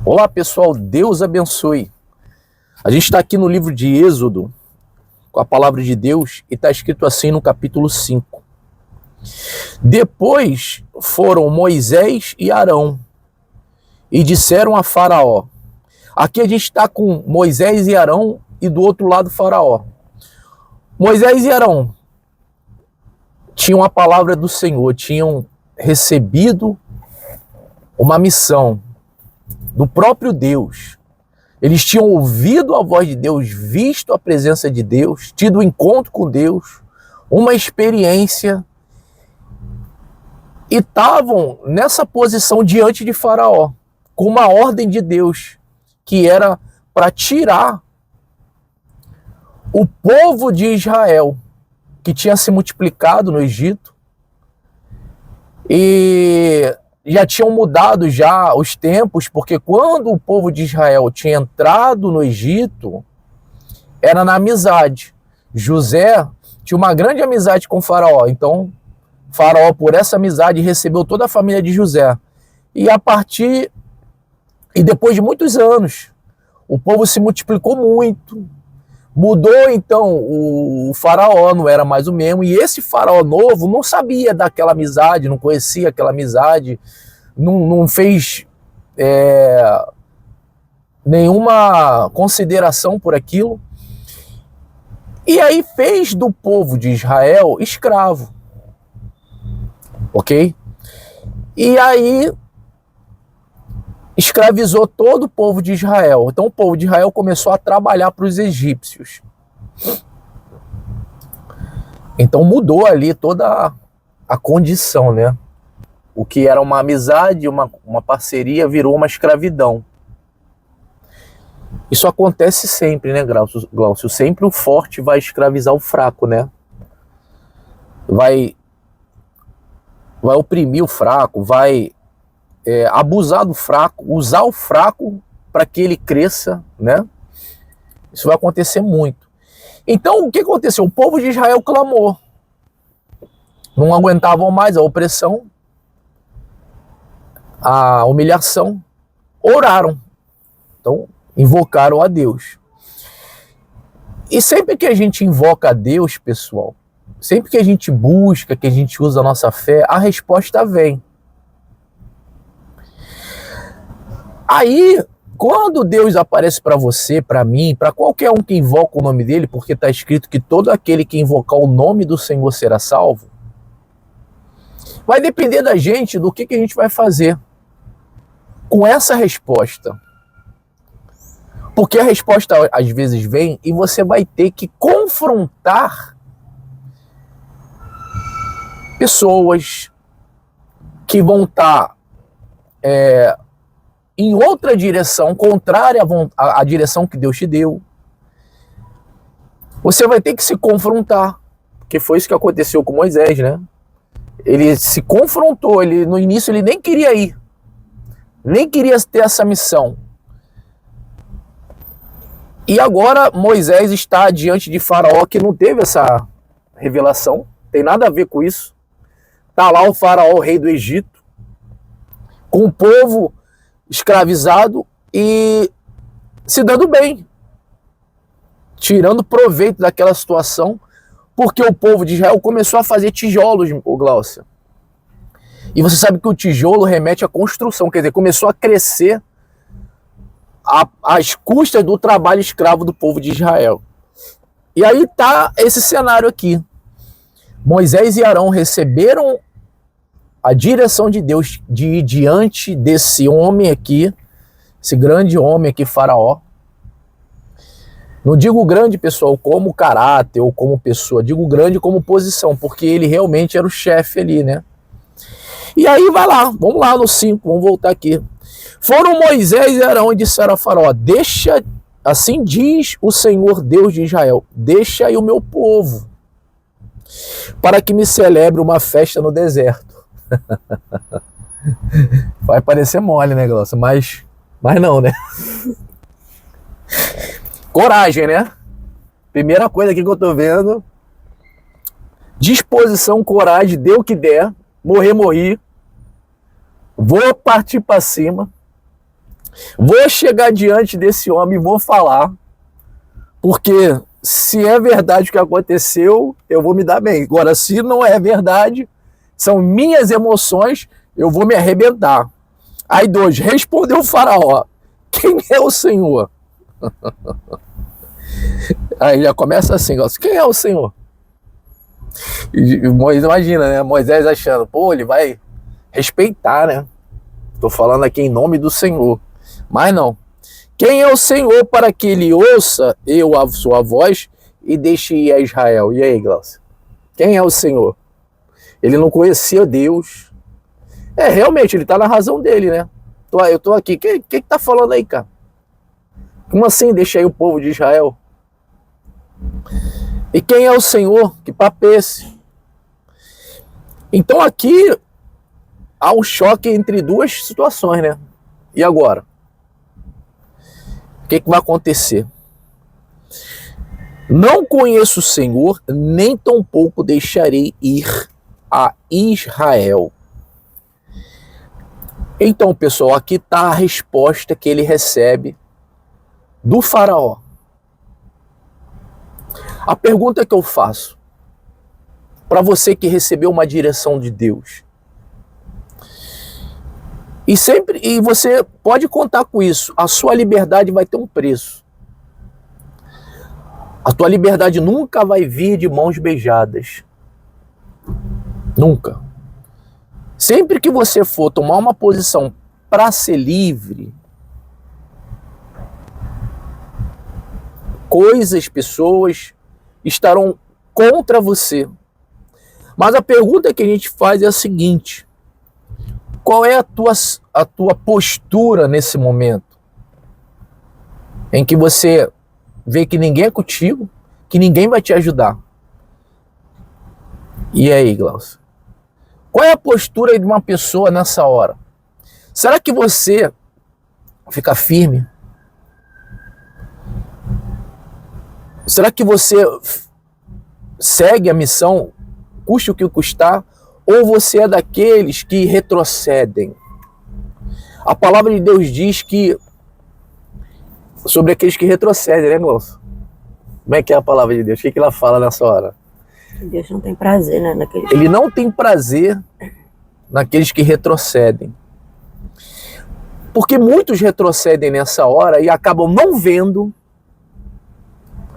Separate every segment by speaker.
Speaker 1: Olá pessoal, Deus abençoe. A gente está aqui no livro de Êxodo, com a palavra de Deus, e está escrito assim no capítulo 5. Depois foram Moisés e Arão, e disseram a Faraó. Aqui a gente está com Moisés e Arão, e do outro lado Faraó. Moisés e Arão tinham a palavra do Senhor, tinham recebido uma missão do próprio Deus. Eles tinham ouvido a voz de Deus, visto a presença de Deus, tido um encontro com Deus, uma experiência, e estavam nessa posição diante de Faraó, com uma ordem de Deus, que era para tirar o povo de Israel, que tinha se multiplicado no Egito, e já tinham mudado já os tempos, porque quando o povo de Israel tinha entrado no Egito, era na amizade. José tinha uma grande amizade com Faraó, então Faraó, por essa amizade, recebeu toda a família de José. E depois de muitos anos, o povo se multiplicou muito, mudou então o Faraó, não era mais o mesmo, e esse Faraó novo não sabia daquela amizade, não conhecia aquela amizade, não fez nenhuma consideração por aquilo, e aí fez do povo de Israel escravo, ok? E aí escravizou todo o povo de Israel. Então o povo de Israel começou a trabalhar para os egípcios. Então mudou ali toda a condição, né? O que era uma amizade, uma parceria, virou uma escravidão. Isso acontece sempre, né, Glaucio? Sempre o forte vai escravizar o fraco, né? Vai oprimir o fraco, vai abusar do fraco, usar o fraco para que ele cresça, né? Isso vai acontecer muito. Então, o que aconteceu? O povo de Israel clamou. Não aguentavam mais a opressão, a humilhação. Oraram. Então, invocaram a Deus. E sempre que a gente invoca a Deus, pessoal, sempre que a gente busca, que a gente usa a nossa fé, a resposta vem. Aí, quando Deus aparece para você, para mim, para qualquer um que invoca o nome dele, porque está escrito que todo aquele que invocar o nome do Senhor será salvo, vai depender da gente, do que a gente vai fazer com essa resposta. Porque a resposta às vezes vem e você vai ter que confrontar pessoas que vão estar em outra direção, contrária à direção que Deus te deu. Você vai ter que se confrontar, porque foi isso que aconteceu com Moisés, né? Ele se confrontou, no início ele nem queria ir, nem queria ter essa missão. E agora Moisés está diante de Faraó, que não teve essa revelação, tem nada a ver com isso. Está lá o Faraó, o rei do Egito, com o povo escravizado e se dando bem, tirando proveito daquela situação, porque o povo de Israel começou a fazer tijolos, Glaucio. E você sabe que o tijolo remete à construção, quer dizer, começou a crescer às custas do trabalho escravo do povo de Israel. E aí está esse cenário aqui. Moisés e Arão receberam a direção de Deus de ir diante desse homem aqui, esse grande homem aqui, Faraó. Não digo grande, pessoal, como caráter ou como pessoa, digo grande como posição, porque ele realmente era o chefe ali, né? E aí vai lá, vamos lá no 5, vamos voltar aqui. Foram Moisés e Arão e disseram a Faraó: deixa, assim diz o Senhor Deus de Israel, deixa aí o meu povo, para que me celebre uma festa no deserto. Vai parecer mole, né, Glaucio? Mas não, né? Coragem, né? Primeira coisa aqui que eu tô vendo: disposição, coragem, dê o que der, morrer, morri, vou partir para cima. Vou chegar diante desse homem e vou falar, porque se é verdade o que aconteceu, eu vou me dar bem. Agora, se não é verdade, são minhas emoções, eu vou me arrebentar. Aí 2, respondeu o faraó, quem é o Senhor? Aí já começa assim, quem é o Senhor? E Moisés, imagina, né? Moisés achando, pô, ele vai respeitar, né? Tô falando aqui em nome do Senhor. Mas não. Quem é o Senhor para que ele ouça eu a sua voz e deixe ir a Israel? E aí, Glaucio? Quem é o Senhor? Ele não conhecia Deus. Realmente, ele tá na razão dele, né? Eu tô aqui. Quem que tá falando aí, cara? Como assim deixa aí o povo de Israel? E quem é o Senhor? Que papo é esse? Então aqui há um choque entre duas situações, né? E agora? O que vai acontecer? Não conheço o Senhor, nem tampouco deixarei ir a Israel. Então, pessoal, aqui está a resposta que ele recebe do faraó. A pergunta que eu faço para você que recebeu uma direção de Deus, e você pode contar com isso, a sua liberdade vai ter um preço. A tua liberdade nunca vai vir de mãos beijadas. Nunca. Sempre que você for tomar uma posição para ser livre, coisas, pessoas estarão contra você. Mas a pergunta que a gente faz é a seguinte: qual é a tua postura nesse momento? Em que você vê que ninguém é contigo, que ninguém vai te ajudar. E aí, Glaucio? Qual é a postura de uma pessoa nessa hora? Será que você fica firme? Será que você segue a missão, custe o que custar? Ou você é daqueles que retrocedem? A palavra de Deus diz que sobre aqueles que retrocedem, né, Glaucio? Como é que é a palavra de Deus? O que ela fala nessa hora?
Speaker 2: Deus não tem prazer, né, naqueles...
Speaker 1: Ele não tem prazer naqueles que retrocedem. Porque muitos retrocedem nessa hora e acabam não vendo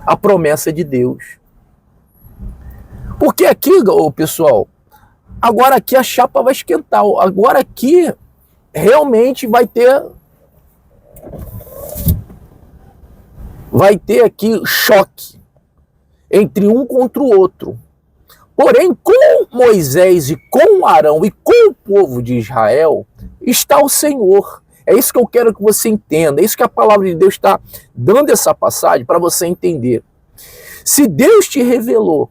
Speaker 1: a promessa de Deus. Porque aqui, pessoal, agora aqui a chapa vai esquentar. Agora aqui realmente vai ter aqui choque entre um contra o outro. Porém, com Moisés e com Arão e com o povo de Israel está o Senhor. É isso que eu quero que você entenda. É isso que a palavra de Deus está dando essa passagem para você entender. Se Deus te revelou,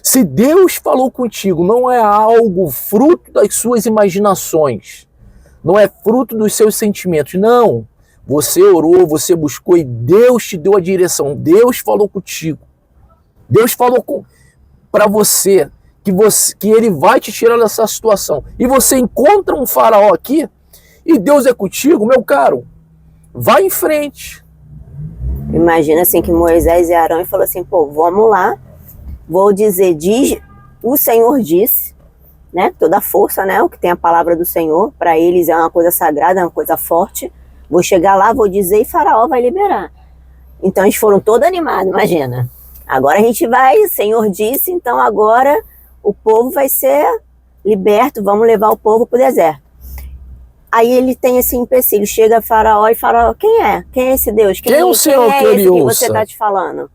Speaker 1: se Deus falou contigo, não é algo fruto das suas imaginações, não é fruto dos seus sentimentos, não. Você orou, você buscou e Deus te deu a direção. Deus falou contigo. Deus falou para você que ele vai te tirar dessa situação. E você encontra um faraó aqui e Deus é contigo, meu caro. Vai em frente.
Speaker 2: Imagina assim que Moisés e Arão falou assim, pô, vamos lá. Vou dizer, diz, o Senhor disse, né? Toda a força, né? O que tem a palavra do Senhor, para eles é uma coisa sagrada, é uma coisa forte. Vou chegar lá, vou dizer e Faraó vai liberar. Então eles foram todos animados, imagina. Agora a gente vai, o Senhor disse, então agora o povo vai ser liberto, vamos levar o povo para o deserto. Aí ele tem esse empecilho, chega Faraó e Faraó, quem é? Quem é esse Deus?
Speaker 1: Quem é o Senhor que ele ouça?
Speaker 2: Você está te falando?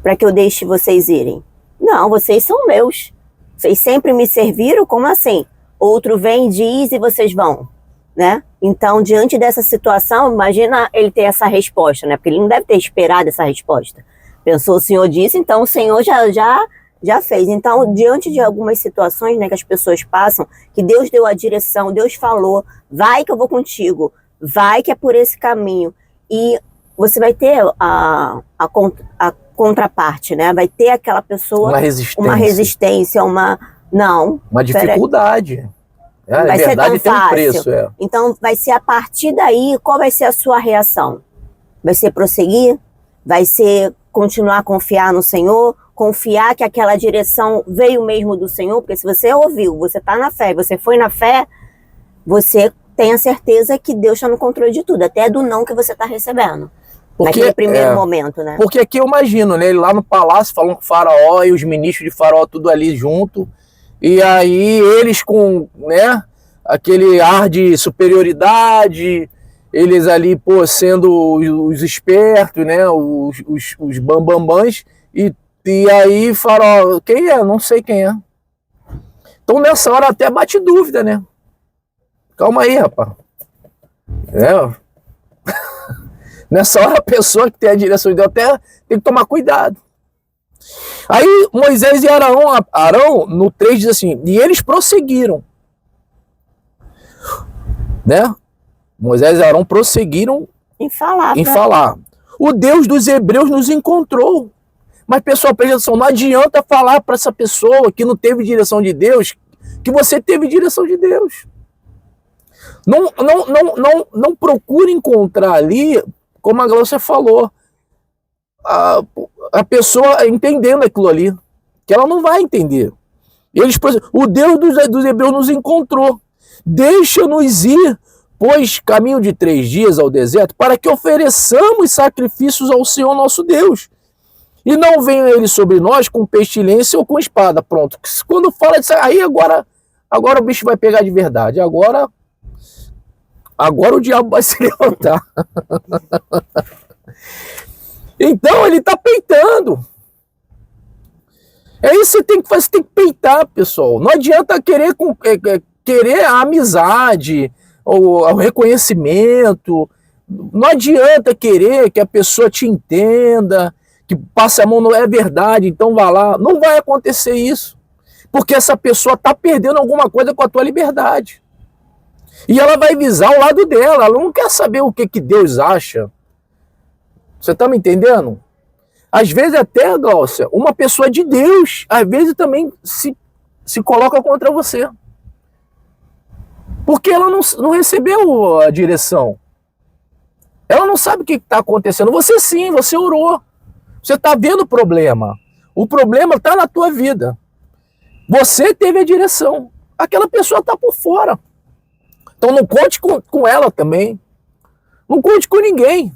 Speaker 2: Para que eu deixe vocês irem? Não, vocês são meus. Vocês sempre me serviram, como assim? Outro vem, diz e vocês vão, né? Então, diante dessa situação, imagina ele ter essa resposta, né? Porque ele não deve ter esperado essa resposta. Pensou, o Senhor disse, então o Senhor já fez. Então, diante de algumas situações, né, que as pessoas passam, que Deus deu a direção, Deus falou, vai que eu vou contigo, vai que é por esse caminho. E você vai ter a contraparte, né? Vai ter aquela pessoa... Uma resistência, não.
Speaker 1: Uma dificuldade. A
Speaker 2: vai ser
Speaker 1: verdade
Speaker 2: tão
Speaker 1: tem um
Speaker 2: fácil.
Speaker 1: preço, é.
Speaker 2: Então, vai ser a partir daí, qual vai ser a sua reação? Vai ser prosseguir? Vai ser continuar a confiar no Senhor? Confiar que aquela direção veio mesmo do Senhor? Porque se você ouviu, você está na fé, você foi na fé, você tem a certeza que Deus está no controle de tudo, até do não que você está recebendo. Naquele primeiro momento, né?
Speaker 1: Porque aqui eu imagino, né? Ele lá no palácio falando com o faraó e os ministros de faraó tudo ali junto. E aí eles com, né, aquele ar de superioridade, eles ali, pô, sendo os espertos, né, os bambambãs, e aí faraó, quem é? Não sei quem é. Então nessa hora até bate dúvida, né? Calma aí, rapaz. Nessa hora a pessoa que tem a direção de Deus até tem que tomar cuidado. Aí Moisés e Arão no 3 diz assim, e eles prosseguiram. Né? Moisés e Arão prosseguiram em falar. O Deus dos hebreus nos encontrou. Mas, pessoal, presta atenção, não adianta falar para essa pessoa que não teve direção de Deus, que você teve direção de Deus. Não procure encontrar ali, como a Glaucia falou, a pessoa entendendo aquilo ali, que ela não vai entender. O Deus dos hebreus nos encontrou. Deixa-nos ir, pois caminho de 3 dias ao deserto, para que ofereçamos sacrifícios ao Senhor nosso Deus. E não venha ele sobre nós com pestilência ou com espada. Pronto. Quando fala disso, aí agora o bicho vai pegar de verdade. Agora o diabo vai se levantar. Então ele está peitando. É isso que você tem que fazer, você tem que peitar, pessoal. Não adianta querer a amizade, ou o reconhecimento. Não adianta querer que a pessoa te entenda, que passe a mão, não é verdade, então vá lá. Não vai acontecer isso. Porque essa pessoa está perdendo alguma coisa com a tua liberdade. E ela vai visar o lado dela, ela não quer saber o que Deus acha. Você está me entendendo? Às vezes até, Glaucia, uma pessoa de Deus, às vezes também se coloca contra você. Porque ela não recebeu a direção. Ela não sabe o que está acontecendo. Você sim, você orou. Você está vendo o problema. O problema está na tua vida. Você teve a direção. Aquela pessoa está por fora. Então não conte com ela também. Não conte com ninguém.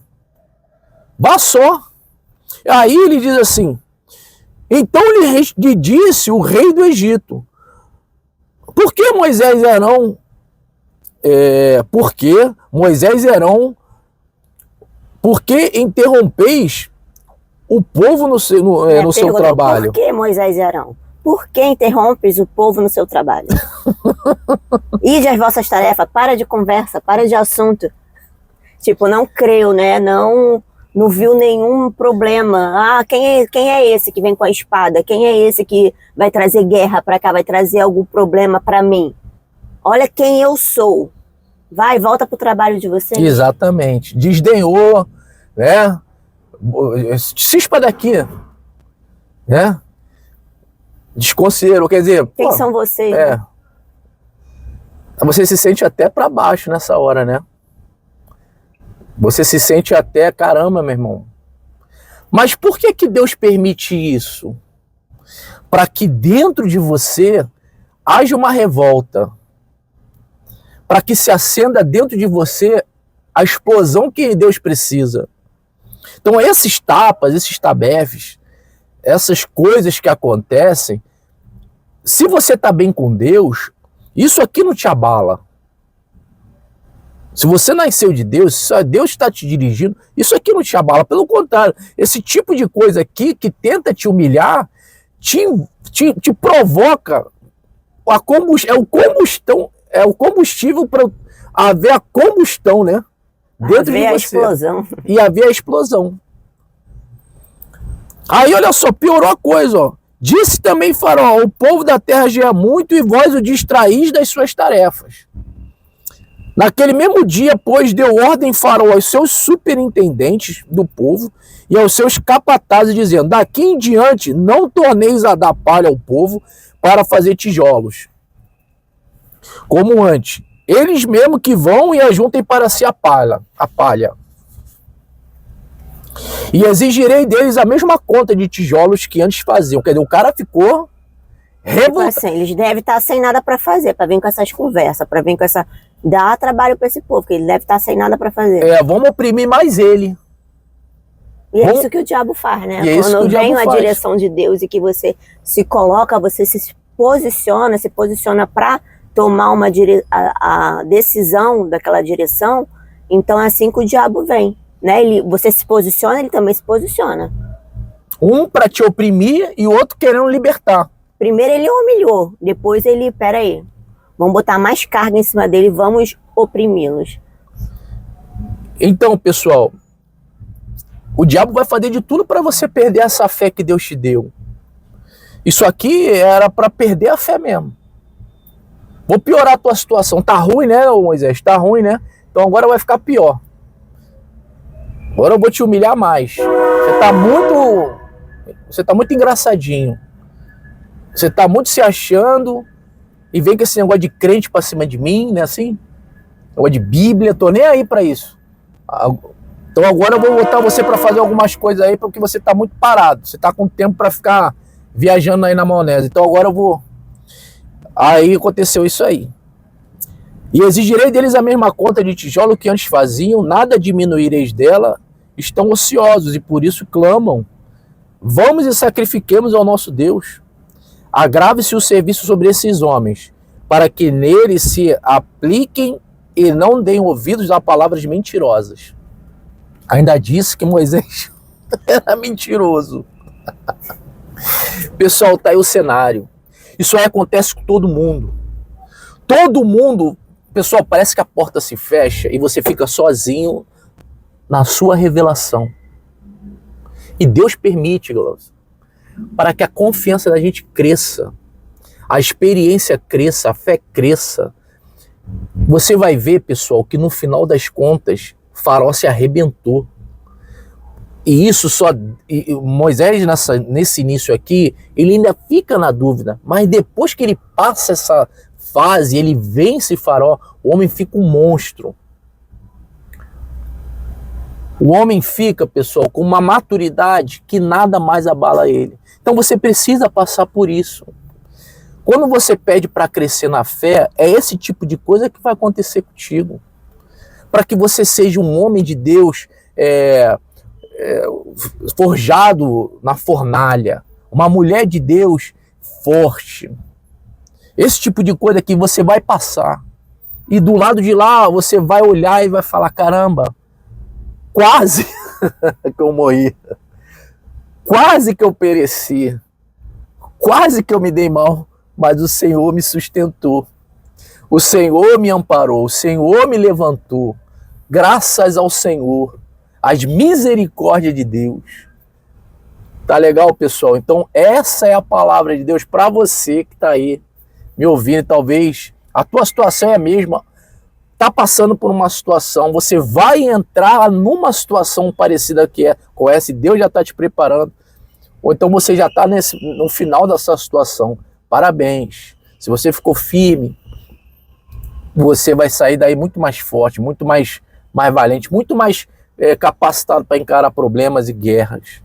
Speaker 1: Vá só. Aí ele diz assim, então lhe disse o rei do Egito, por que Moisés e Arão, por que interrompeis o povo no seu trabalho?
Speaker 2: Por que Moisés e Arão? Por que interrompes o povo no seu trabalho? Ide às vossas tarefas, para de conversa, para de assunto. Tipo, não creu, né? Não viu nenhum problema. Quem é esse que vem com a espada? Quem é esse que vai trazer guerra para cá, vai trazer algum problema para mim? Olha quem eu sou. Vai, volta pro trabalho de vocês.
Speaker 1: Exatamente. Desdenhou, né? Cispa daqui, né? Desconsiderou, quer dizer...
Speaker 2: Quem são vocês?
Speaker 1: Né? Você se sente até para baixo nessa hora, né? Você se sente até, caramba, meu irmão. Mas por que Deus permite isso? Para que dentro de você haja uma revolta. Para que se acenda dentro de você a explosão que Deus precisa. Então esses tapas, esses tabefes, essas coisas que acontecem, se você está bem com Deus, isso aqui não te abala. Se você nasceu de Deus, se Deus está te dirigindo, isso aqui não te abala. Pelo contrário, esse tipo de coisa aqui que tenta te humilhar, te provoca é o combustível para haver a combustão, né? Dentro de você. A explosão. E haver a explosão. Aí, olha só, piorou a coisa, ó. Disse também Faraó, o povo da terra já é muito e vós o distraís das suas tarefas. Naquele mesmo dia, pois, deu ordem Faraó aos seus superintendentes do povo e aos seus capatazes, dizendo, daqui em diante não torneis a dar palha ao povo para fazer tijolos. como antes. Eles mesmo que vão e ajuntem para si a palha. E exigirei deles a mesma conta de tijolos que antes faziam. Quer dizer, o cara ficou revoltado.
Speaker 2: Tipo assim, eles devem estar sem nada para fazer, para vir com essas conversas, para vir com essa... Dá trabalho para esse povo, porque ele deve estar sem nada para fazer.
Speaker 1: Vamos oprimir mais ele.
Speaker 2: E é isso que o diabo faz, né?
Speaker 1: E é isso que o diabo
Speaker 2: Quando vem a
Speaker 1: faz.
Speaker 2: direção de Deus e que você se coloca, você se posiciona para tomar a decisão daquela direção, então é assim que o diabo vem, né? Você se posiciona, ele também se posiciona.
Speaker 1: Um para te oprimir e o outro querendo libertar.
Speaker 2: Primeiro ele humilhou, depois ele, peraí, vamos botar mais carga em cima dele, vamos oprimi-los.
Speaker 1: Então, pessoal, o diabo vai fazer de tudo para você perder essa fé que Deus te deu. Isso aqui era para perder a fé mesmo. Vou piorar a tua situação. Tá ruim, né, Moisés? Tá ruim, né? Então agora vai ficar pior. Agora eu vou te humilhar mais. Você tá muito engraçadinho. Você tá muito se achando e vem com esse negócio de crente pra cima de mim, né, assim? Negócio de Bíblia, tô nem aí pra isso. Então agora eu vou botar você pra fazer algumas coisas aí porque você tá muito parado. Você tá com tempo pra ficar viajando aí na maionese. Então agora eu vou... Aí aconteceu isso aí. E exigirei deles a mesma conta de tijolo que antes faziam, nada diminuireis dela, estão ociosos e por isso clamam. Vamos e sacrifiquemos ao nosso Deus. Agrave-se o serviço sobre esses homens, para que neles se apliquem e não deem ouvidos a palavras mentirosas. Ainda disse que Moisés era mentiroso. Pessoal, tá aí o cenário. Isso aí acontece com todo mundo. Todo mundo, pessoal, parece que a porta se fecha e você fica sozinho na sua revelação. E Deus permite, galera, para que a confiança da gente cresça, a experiência cresça, a fé cresça. Você vai ver, pessoal, que no final das contas, Faraó se arrebentou. E isso só... Moisés, nesse início aqui, ele ainda fica na dúvida. Mas depois que ele passa essa fase, ele vence Faraó, o homem fica um monstro. O homem fica, pessoal, com uma maturidade que nada mais abala ele. Então você precisa passar por isso. Quando você pede para crescer na fé, é esse tipo de coisa que vai acontecer contigo. Para que você seja um homem de Deus forjado na fornalha. Uma mulher de Deus forte. Esse tipo de coisa que você vai passar. E do lado de lá você vai olhar e vai falar, caramba, quase que eu morri. Quase que eu pereci. Quase que eu me dei mal. Mas o Senhor me sustentou. O Senhor me amparou. O Senhor me levantou. Graças ao Senhor. As misericórdias de Deus. Tá legal, pessoal? Então essa é a palavra de Deus para você que tá aí me ouvindo. Talvez a tua situação é a mesma. Tá passando por uma situação. Você vai entrar numa situação parecida com essa. E Deus já tá te preparando. Ou então você já tá no final dessa situação. Parabéns. Se você ficou firme, você vai sair daí muito mais forte, muito mais valente, muito mais capacitado para encarar problemas e guerras.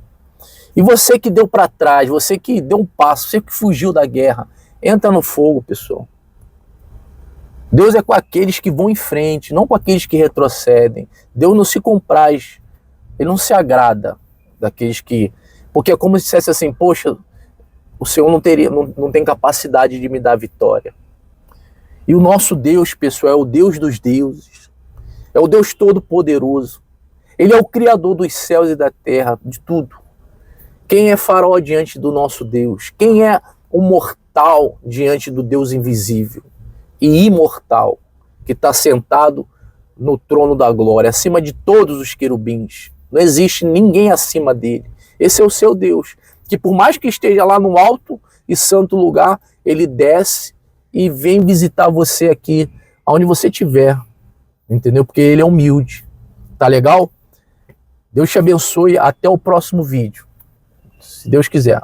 Speaker 1: E você que deu para trás, você que deu um passo, você que fugiu da guerra, entra no fogo, pessoal. Deus é com aqueles que vão em frente, não com aqueles que retrocedem. Deus não se compraz, Ele não se agrada daqueles que... Porque é como se dissesse assim, poxa, o Senhor não tem capacidade de me dar vitória. E o nosso Deus, pessoal, é o Deus dos deuses. É o Deus Todo-Poderoso. Ele é o Criador dos céus e da terra, de tudo. Quem é Faraó diante do nosso Deus? Quem é o mortal diante do Deus invisível e imortal, que está sentado no trono da glória, acima de todos os querubins? Não existe ninguém acima dele. Esse é o seu Deus, que por mais que esteja lá no alto e santo lugar, ele desce e vem visitar você aqui, onde você estiver, entendeu? Porque ele é humilde. Tá legal? Deus te abençoe, até o próximo vídeo, se Deus quiser.